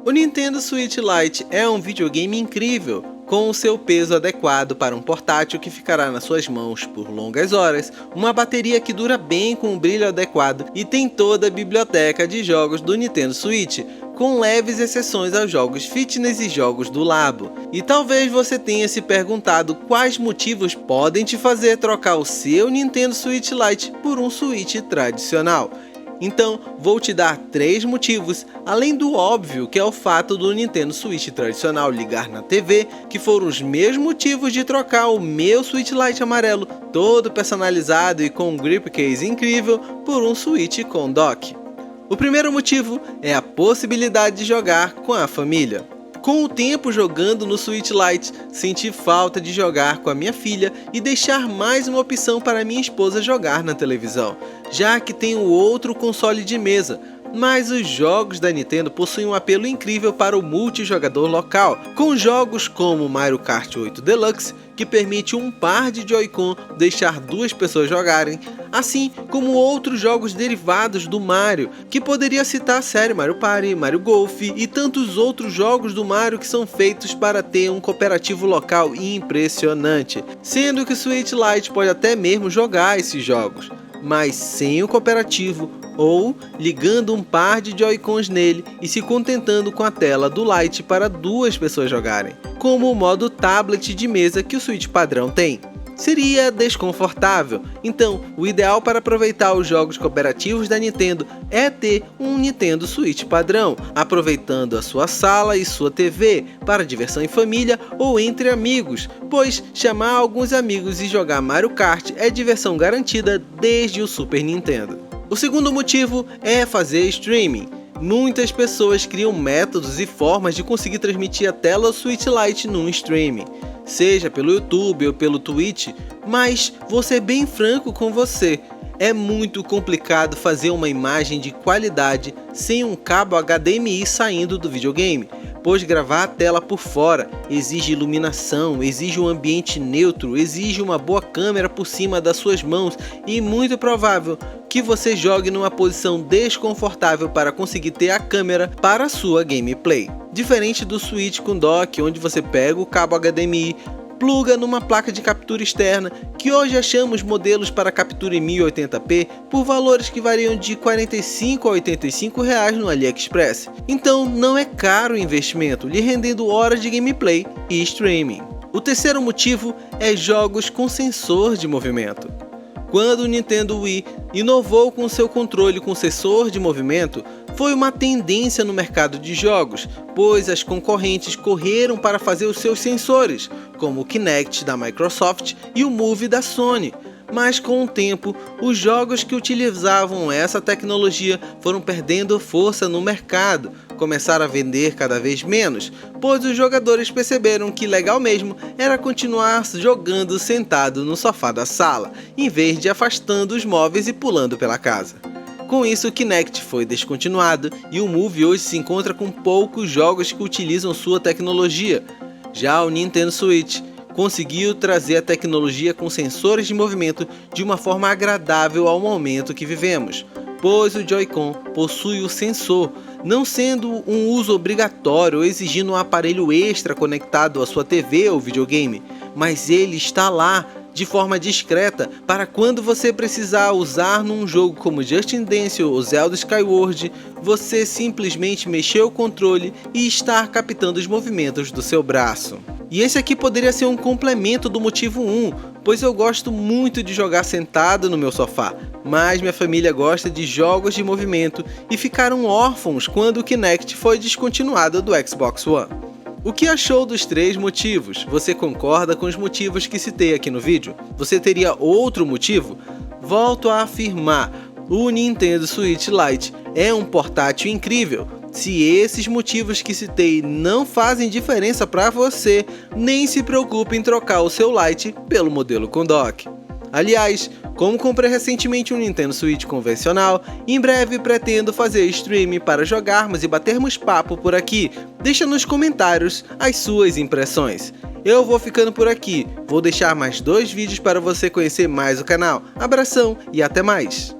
O Nintendo Switch Lite é um videogame incrível, com o seu peso adequado para um portátil que ficará nas suas mãos por longas horas, uma bateria que dura bem com um brilho adequado e tem toda a biblioteca de jogos do Nintendo Switch, com leves exceções aos jogos fitness e jogos do Labo. E talvez você tenha se perguntado quais motivos podem te fazer trocar o seu Nintendo Switch Lite por um Switch tradicional. Então, vou te dar 3 motivos, além do óbvio que é o fato do Nintendo Switch tradicional ligar na TV, que foram os meus motivos de trocar o meu Switch Lite amarelo, todo personalizado e com um grip case incrível, por um Switch com dock. O primeiro motivo é a possibilidade de jogar com a família. Com o tempo jogando no Switch Lite, senti falta de jogar com a minha filha e deixar mais uma opção para minha esposa jogar na televisão, já que tenho outro console de mesa, mas os jogos da Nintendo possuem um apelo incrível para o multijogador local, com jogos como Mario Kart 8 Deluxe, que permite um par de Joy-Con deixar 2 pessoas jogarem, assim como outros jogos derivados do Mario, que poderia citar a série Mario Party, Mario Golf e tantos outros jogos do Mario que são feitos para ter um cooperativo local impressionante, sendo que o Switch Lite pode até mesmo jogar esses jogos, mas sem o cooperativo ou ligando um par de Joy-Cons nele e se contentando com a tela do Lite para 2 pessoas jogarem, como o modo tablet de mesa que o Switch padrão tem. Seria desconfortável, então o ideal para aproveitar os jogos cooperativos da Nintendo é ter um Nintendo Switch padrão, aproveitando a sua sala e sua TV para diversão em família ou entre amigos, pois chamar alguns amigos e jogar Mario Kart é diversão garantida desde o Super Nintendo. O segundo motivo é fazer streaming. Muitas pessoas criam métodos e formas de conseguir transmitir a tela do Switch Lite num streaming, seja pelo YouTube ou pelo Twitch, mas vou ser bem franco com você, é muito complicado fazer uma imagem de qualidade sem um cabo HDMI saindo do videogame, pois gravar a tela por fora exige iluminação, exige um ambiente neutro, exige uma boa câmera por cima das suas mãos e muito provável que você jogue numa posição desconfortável para conseguir ter a câmera para a sua gameplay. Diferente do Switch com dock, onde você pega o cabo HDMI, pluga numa placa de captura externa, que hoje achamos modelos para captura em 1080p por valores que variam de R$ 45 a R$ 85 no AliExpress. Então não é caro o investimento, lhe rendendo horas de gameplay e streaming. O terceiro motivo é jogos com sensor de movimento. Quando o Nintendo Wii inovou com seu controle com sensor de movimento, foi uma tendência no mercado de jogos, pois as concorrentes correram para fazer os seus sensores, como o Kinect da Microsoft e o Move da Sony. Mas com o tempo, os jogos que utilizavam essa tecnologia foram perdendo força no mercado, começaram a vender cada vez menos, pois os jogadores perceberam que legal mesmo era continuar jogando sentado no sofá da sala, em vez de afastando os móveis e pulando pela casa. Com isso, o Kinect foi descontinuado e o Move hoje se encontra com poucos jogos que utilizam sua tecnologia. Já o Nintendo Switch conseguiu trazer a tecnologia com sensores de movimento de uma forma agradável ao momento que vivemos, pois o Joy-Con possui o sensor, não sendo um uso obrigatório ou exigindo um aparelho extra conectado à sua TV ou videogame, mas ele está lá de forma discreta para quando você precisar usar num jogo como Just Dance ou Zelda Skyward, você simplesmente mexer o controle e estar captando os movimentos do seu braço. E esse aqui poderia ser um complemento do motivo 1, pois eu gosto muito de jogar sentado no meu sofá, mas minha família gosta de jogos de movimento e ficaram órfãos quando o Kinect foi descontinuado do Xbox One. O que achou dos 3 motivos? Você concorda com os motivos que citei aqui no vídeo? Você teria outro motivo? Volto a afirmar, o Nintendo Switch Lite é um portátil incrível. Se esses motivos que citei não fazem diferença para você, nem se preocupe em trocar o seu Lite pelo modelo com dock. Aliás, como comprei recentemente um Nintendo Switch convencional, em breve pretendo fazer streaming para jogarmos e batermos papo por aqui. Deixa nos comentários as suas impressões. Eu vou ficando por aqui, vou deixar mais 2 vídeos para você conhecer mais o canal. Abração e até mais!